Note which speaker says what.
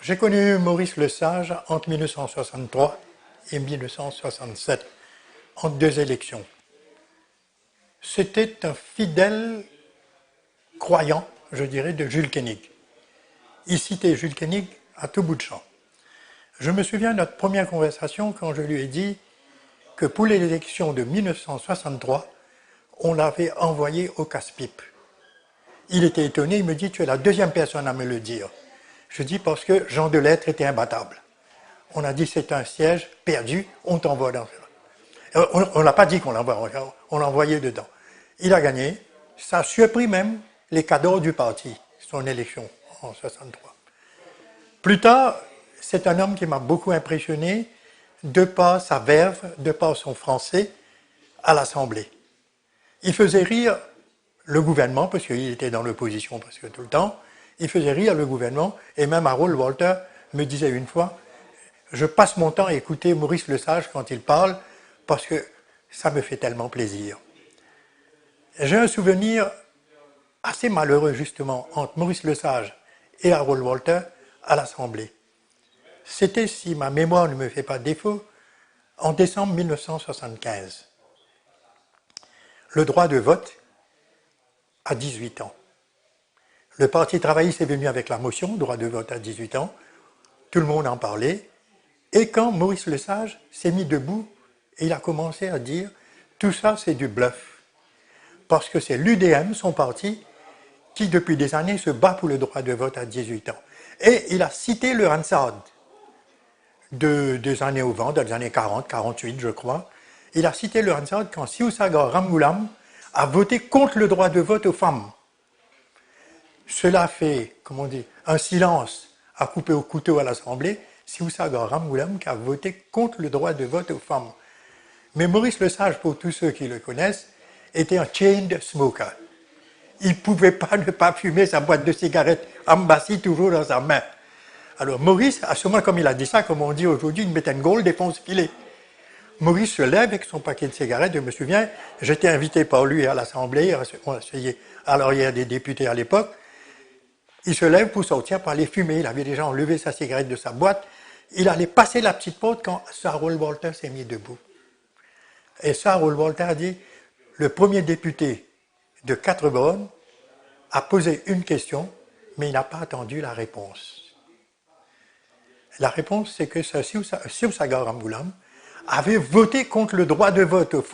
Speaker 1: J'ai connu Maurice Lesage entre 1963 et 1967, entre deux élections. C'était un fidèle croyant, je dirais, de Jules Koenig. Il citait Jules Koenig à tout bout de champ. Je me souviens de notre première conversation quand je lui ai dit que pour l'élection de 1963, on l'avait envoyé au casse-pipe. Il était étonné, il me dit « Tu es la deuxième personne à me le dire ». Je dis parce que Jean Delettre était imbattable. On a dit c'est un siège perdu, on t'envoie dans ça. On n'a pas dit qu'on l'envoie, on l'a envoyé dedans. Il a gagné, ça a surpris même les cadres du parti, son élection en 63. Plus tard, c'est un homme qui m'a beaucoup impressionné de par sa verve, de par son français à l'Assemblée. Il faisait rire le gouvernement, parce qu'il était dans l'opposition presque tout le temps, il faisait rire le gouvernement, et même Harold Walter me disait une fois, je passe mon temps à écouter Maurice Lesage quand il parle, parce que ça me fait tellement plaisir. J'ai un souvenir assez malheureux justement entre Maurice Lesage et Harold Walter à l'Assemblée. C'était, si ma mémoire ne me fait pas défaut, en décembre 1975. Le droit de vote à 18 ans. Le Parti travailliste est venu avec la motion, droit de vote à 18 ans, tout le monde en parlait, et quand Maurice Lesage s'est mis debout, et il a commencé à dire « tout ça c'est du bluff », parce que c'est l'UDM, son parti, qui depuis des années se bat pour le droit de vote à 18 ans. Et il a cité le Hansard, des années au vent, dans les années 40, 48 je crois. Il a cité le Hansard quand Siousaga Ramgoolam a voté contre le droit de vote aux femmes. Cela fait, comment on dit, un silence à couper au couteau à l'Assemblée, Siousaga Ramgoolam qui a voté contre le droit de vote aux femmes. Mais Maurice Lesage, pour tous ceux qui le connaissent, était un chained smoker. Il ne pouvait pas ne pas fumer sa boîte de cigarettes embassée toujours dans sa main. Alors Maurice, à ce moment, comme il a dit ça, comme on dit aujourd'hui, une Gold défonce filet. Maurice se lève avec son paquet de cigarettes, je me souviens, j'étais invité par lui à l'Assemblée, on essayait à l'arrière des députés à l'époque, il se lève pour sortir, pour aller fumer, il avait déjà enlevé sa cigarette de sa boîte, il allait passer la petite porte quand Sir Harold Walter s'est mis debout. Et Sir Harold Walter a dit, le premier député de 4 bornes a posé une question, mais il n'a pas attendu la réponse. La réponse, c'est que Siousaga Ramgoolam avait voté contre le droit de vote aux femmes